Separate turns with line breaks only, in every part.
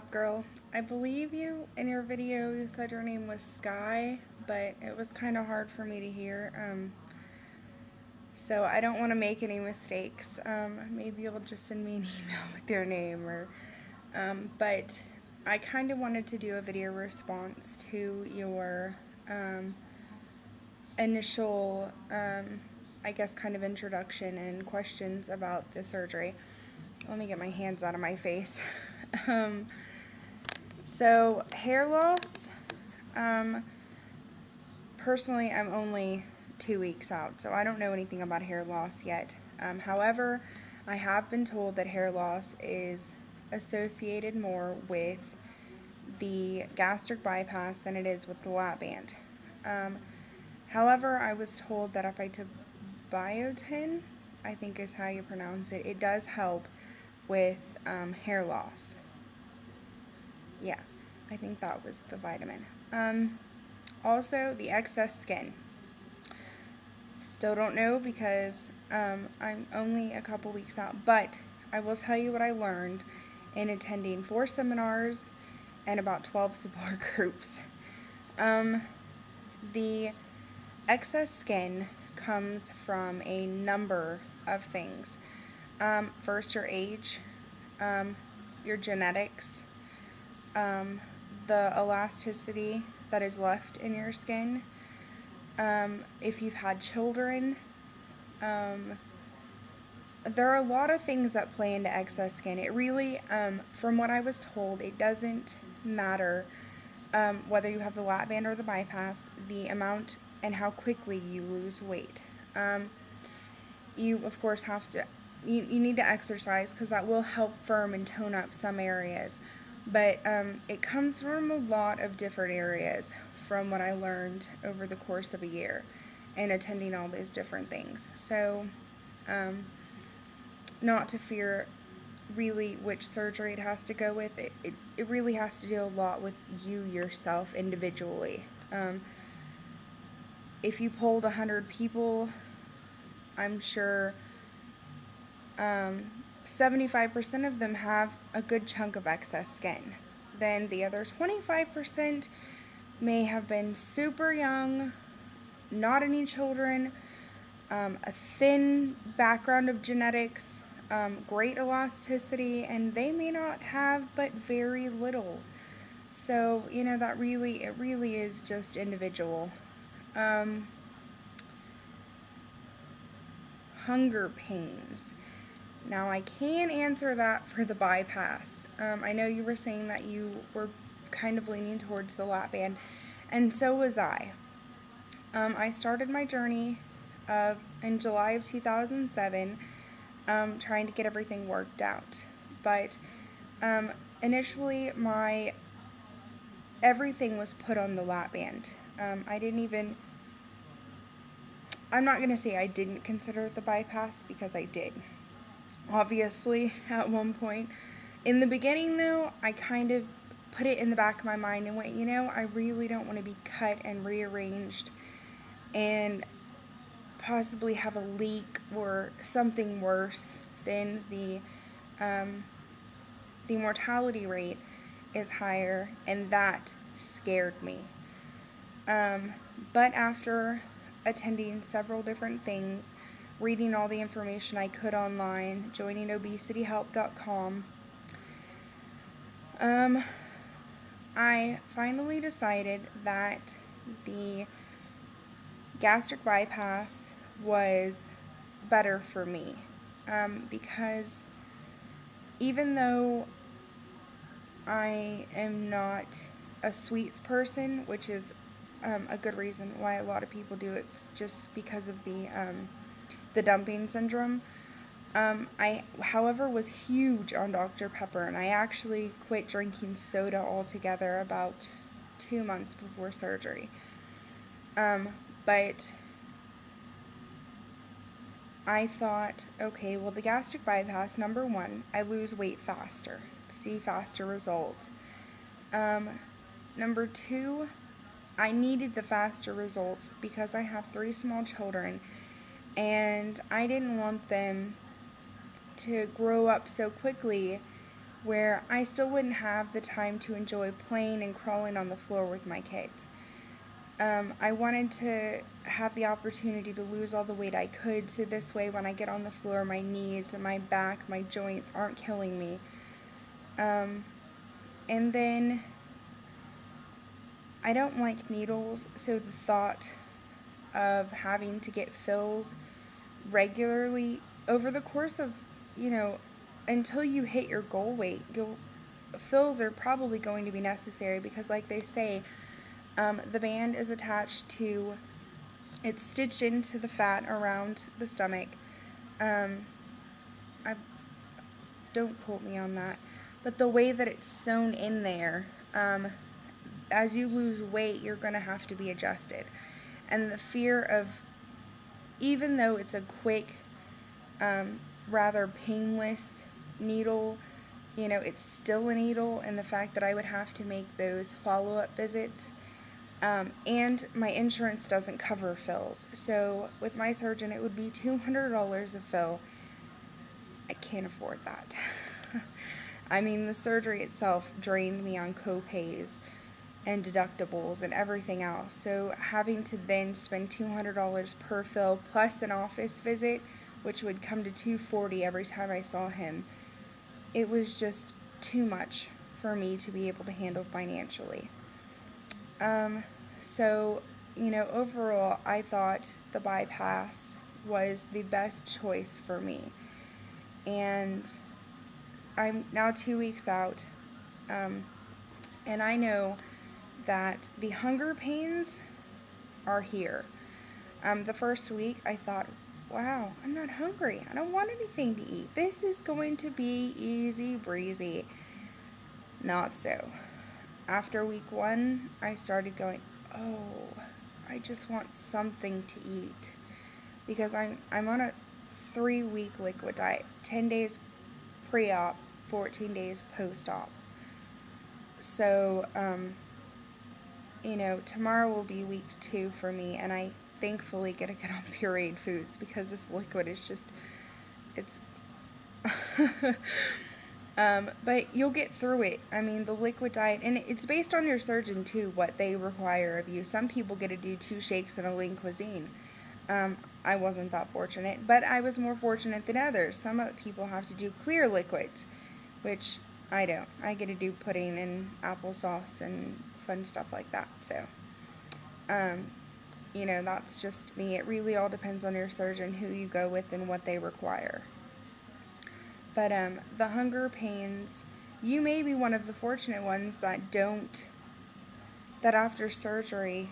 LapGyrl. I believe you in your video you said your name was Sky, but it was kind of hard for me to hear. So I don't want to make any mistakes. Maybe you'll just send me an email with your name, but I kind of wanted to do a video response to your initial, I guess, kind of introduction and questions about the surgery. Let me get my hands out of my face. So hair loss, personally I'm only 2 weeks out, so I don't know anything about hair loss yet. However, I have been told that hair loss is associated more with the gastric bypass than it is with the lap band. However, I was told that if I took biotin, I think is how you pronounce it, it does help with hair loss. Yeah, I think that was the vitamin. Also, the excess skin. Still don't know because I'm only a couple weeks out, but I will tell you what I learned in attending 4 seminars and about 12 support groups. The excess skin comes from a number of things. First, your age, your genetics, the elasticity that is left in your skin, if you've had children. There are a lot of things that play into excess skin. It really, from what I was told, it doesn't matter whether you have the lap band or the bypass, the amount and how quickly you lose weight. You, of course, have to, you need to exercise because that will help firm and tone up some areas. But it comes from a lot of different areas from what I learned over the course of a year and attending all those different things. So, not to fear really which surgery it has to go with. It really has to do a lot with you yourself individually. If you polled 100 people, I'm sure 75% of them have a good chunk of excess skin. Then the other 25% may have been super young, not any children, a thin background of genetics, great elasticity, and they may not have but very little. So, that it really is just individual. Hunger pains. Now, I can answer that for the bypass. I know you were saying that you were kind of leaning towards the lap band, and so was I. I started my journey in July of 2007, trying to get everything worked out. But initially, everything was put on the lap band. I'm not going to say I didn't consider the bypass, because I did. Obviously, at one point. In the beginning, though, I kind of put it in the back of my mind and went, I really don't want to be cut and rearranged and possibly have a leak or something worse. Then the mortality rate is higher, and that scared me. But after attending several different things, reading all the information I could online, joining obesityhelp.com, I finally decided that the gastric bypass was better for me, because even though I am not a sweets person, which is a good reason why a lot of people do it, just because of the dumping syndrome. I, however, was huge on Dr. Pepper, and I actually quit drinking soda altogether about 2 months before surgery. But I thought, okay, well, the gastric bypass, number one, I lose weight faster, see faster results. Number two, I needed the faster results because I have 3 small children, and I didn't want them to grow up so quickly where I still wouldn't have the time to enjoy playing and crawling on the floor with my kids. I wanted to have the opportunity to lose all the weight I could, so this way when I get on the floor, my knees and my back, my joints aren't killing me. And then I don't like needles, so the thought of having to get fills regularly over the course of, until you hit your goal weight, fills are probably going to be necessary because, like they say, the band is attached to, it's stitched into the fat around the stomach. Don't quote me on that, but the way that it's sewn in there, as you lose weight, you're going to have to be adjusted. And the fear of, even though it's a quick, rather painless needle, it's still a needle, and the fact that I would have to make those follow-up visits, and my insurance doesn't cover fills. So with my surgeon, it would be $200 a fill. I can't afford that. I mean, the surgery itself drained me on co-pays and deductibles and everything else. So having to then spend $200 per fill plus an office visit, which would come to $240 every time I saw him, it was just too much for me to be able to handle financially. So, overall, I thought the bypass was the best choice for me. And I'm now 2 weeks out, and I know that the hunger pains are here. The first week, I thought, wow, I'm not hungry. I don't want anything to eat. This is going to be easy breezy. Not so. After week 1, I started going, oh, I just want something to eat. Because I'm on a 3-week liquid diet, 10 days pre-op, 14 days post-op. So, tomorrow will be week 2 for me, and I thankfully get to get on pureed foods because this liquid is just, it's, but you'll get through it. I mean, the liquid diet, and it's based on your surgeon too, what they require of you. Some people get to do 2 shakes and a lean cuisine. I wasn't that fortunate, but I was more fortunate than others. Some other people have to do clear liquids, which I don't. I get to do pudding and applesauce and fun stuff like that. So, that's just me. It really all depends on your surgeon, who you go with, and what they require. But the hunger pains, you may be one of the fortunate ones that after surgery,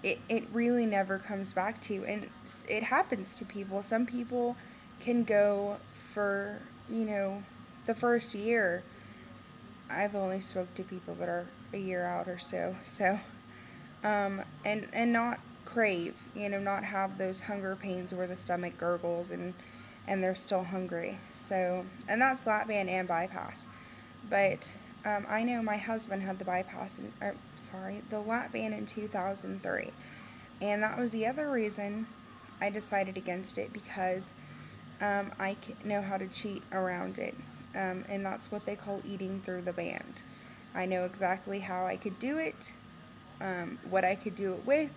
it really never comes back to you. And it happens to people. Some people can go for, the first year. I've only spoke to people that are a year out or so. So, and not crave, not have those hunger pains where the stomach gurgles and they're still hungry. So, and that's lap band and bypass. But I know my husband had the the lap band in 2003. And that was the other reason I decided against it, because I know how to cheat around it. And that's what they call eating through the band. I know exactly how I could do it, what I could do it with.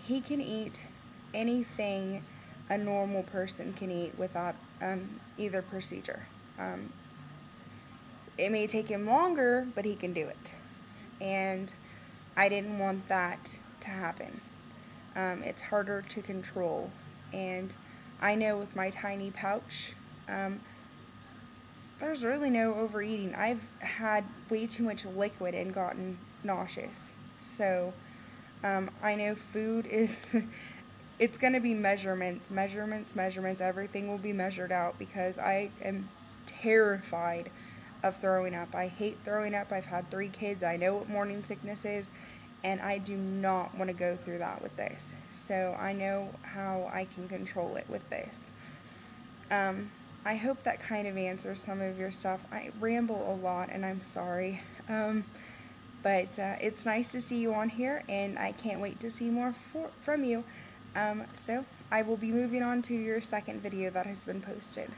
He can eat anything a normal person can eat without either procedure. It may take him longer, but he can do it. And I didn't want that to happen. It's harder to control. And I know with my tiny pouch, there's really no overeating. I've had way too much liquid and gotten nauseous. So I know food is, it's going to be measurements. Everything will be measured out, because I am terrified of throwing up. I hate throwing up. I've had 3 kids. I know what morning sickness is, and I do not want to go through that with this. So I know how I can control it with this. I hope that kind of answers some of your stuff. I ramble a lot, and I'm sorry. But it's nice to see you on here, and I can't wait to see more from you. So I will be moving on to your second video that has been posted.